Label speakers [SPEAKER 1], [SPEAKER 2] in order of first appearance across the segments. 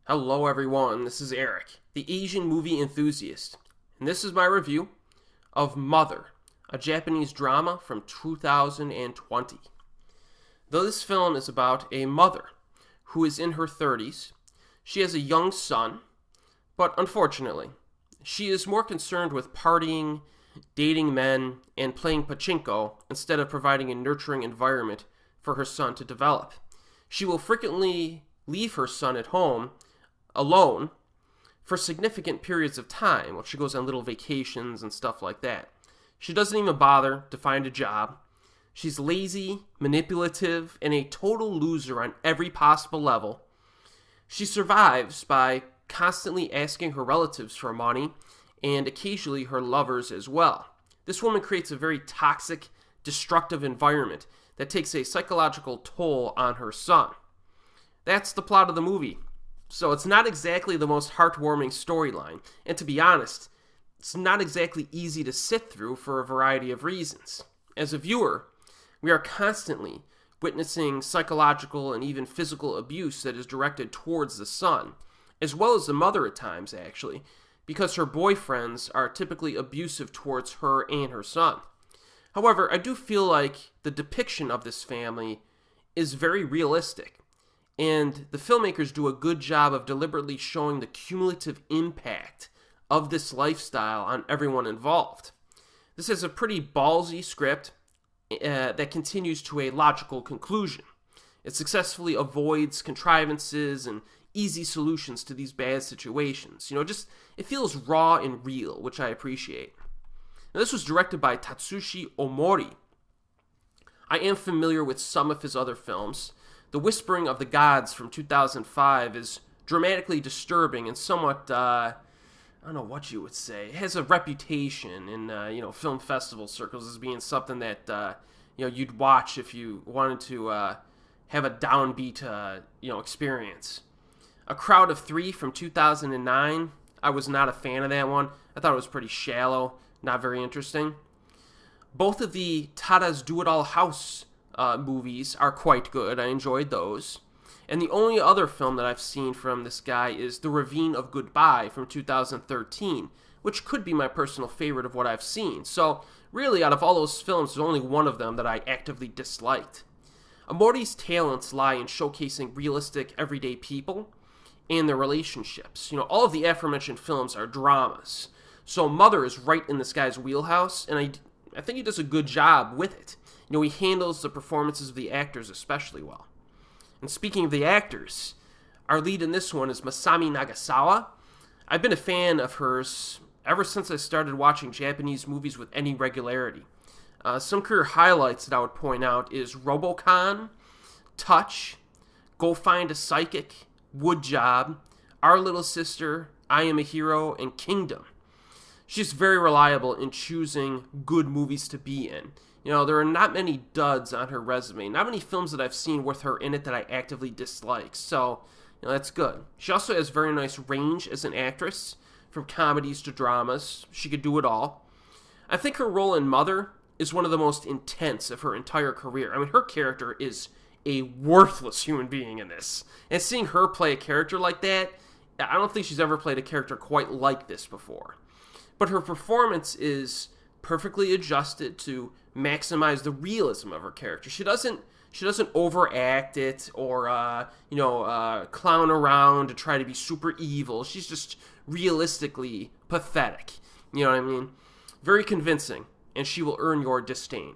[SPEAKER 1] Hello everyone, this is Erik, the Asian movie enthusiast, and this is my review of Mother, a Japanese drama from 2020. Though this film is about a mother who is in her 30s, she has a young son, but unfortunately, she is more concerned with partying, dating men, and playing Pachinko instead of providing a nurturing environment for her son to develop. She will frequently leave her son at home alone for significant periods of time while she goes on little vacations and stuff like that. She doesn't even bother to find a job. She's lazy, manipulative, and a total loser on every possible level. She survives by constantly asking her relatives for money and occasionally her lovers as well. This woman creates a very toxic, destructive environment that takes a psychological toll on her son. That's the plot of the movie. So it's not exactly the most heartwarming storyline, and to be honest, it's not exactly easy to sit through for a variety of reasons. As a viewer, we are constantly witnessing psychological and even physical abuse that is directed towards the son, as well as the mother at times, actually, because her boyfriends are typically abusive towards her and her son. However, I do feel like the depiction of this family is very realistic, and the filmmakers do a good job of deliberately showing the cumulative impact of this lifestyle on everyone involved. This is a pretty ballsy script that continues to a logical conclusion. It successfully avoids contrivances and easy solutions to these bad situations. It feels raw and real, which I appreciate. Now, this was directed by Tatsushi Omori. I am familiar with some of his other films. The Whispering of the Gods from 2005 is dramatically disturbing and somewhat, I don't know what you would say. It has a reputation in, film festival circles as being something that, you'd watch if you wanted to have a downbeat, experience. A Crowd of Three from 2009, I was not a fan of that one. I thought it was pretty shallow, not very interesting. Both of the Tada's Do-It-All House movies are quite good. I enjoyed those. And the only other film that I've seen from this guy is The Ravine of Goodbye from 2013, which could be my personal favorite of what I've seen. So, really, out of all those films, there's only one of them that I actively disliked. Amori's talents lie in showcasing realistic, everyday people and their relationships. All of the aforementioned films are dramas. So Mother is right in this guy's wheelhouse, and I think he does a good job with it. He handles the performances of the actors especially well. And speaking of the actors, our lead in this one is Masami Nagasawa. I've been a fan of hers ever since I started watching Japanese movies with any regularity. Some career highlights that I would point out is Robocon, Touch, Go Find a Psychic, Wood Job, Our Little Sister, I Am a Hero, and Kingdom. She's very reliable in choosing good movies to be in. There are not many duds on her resume. Not many films that I've seen with her in it that I actively dislike. So, that's good. She also has very nice range as an actress, from comedies to dramas. She could do it all. I think her role in Mother is one of the most intense of her entire career. Her character is a worthless human being in this. And seeing her play a character like that, I don't think she's ever played a character quite like this before. But her performance is perfectly adjusted to maximize the realism of her character. She doesn't overact it or clown around to try to be super evil. She's just realistically pathetic. You know what I mean? Very convincing, and she will earn your disdain.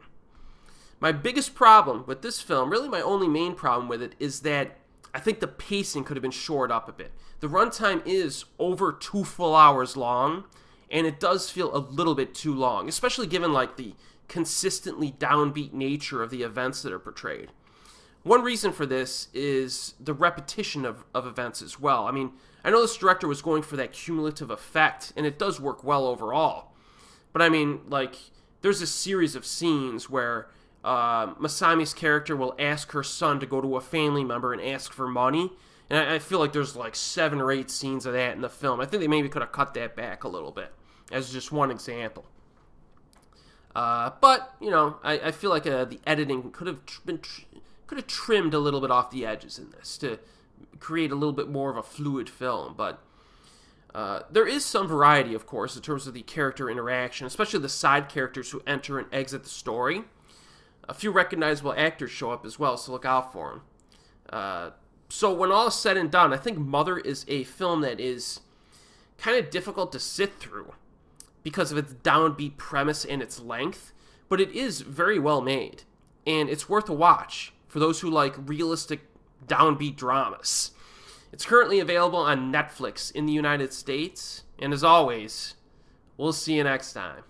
[SPEAKER 1] My biggest problem with this film, really my only main problem with it, is that I think the pacing could have been shored up a bit. The runtime is over 2 full hours long, and it does feel a little bit too long, especially given the consistently downbeat nature of the events that are portrayed. One reason for this is the repetition of events as well. I know this director was going for that cumulative effect, and it does work well overall. But there's a series of scenes where Masami's character will ask her son to go to a family member and ask for money. And I feel like there's 7 or 8 scenes of that in the film. I think they maybe could have cut that back a little bit, as just one example. But I feel like the editing could have trimmed a little bit off the edges in this to create a little bit more of a fluid film. But there is some variety, of course, in terms of the character interaction, especially the side characters who enter and exit the story. A few recognizable actors show up as well, so look out for them. So when all is said and done, I think Mother is a film that is kind of difficult to sit through because of its downbeat premise and its length, but it is very well made, and it's worth a watch for those who like realistic downbeat dramas. It's currently available on Netflix in the United States, and as always, we'll see you next time.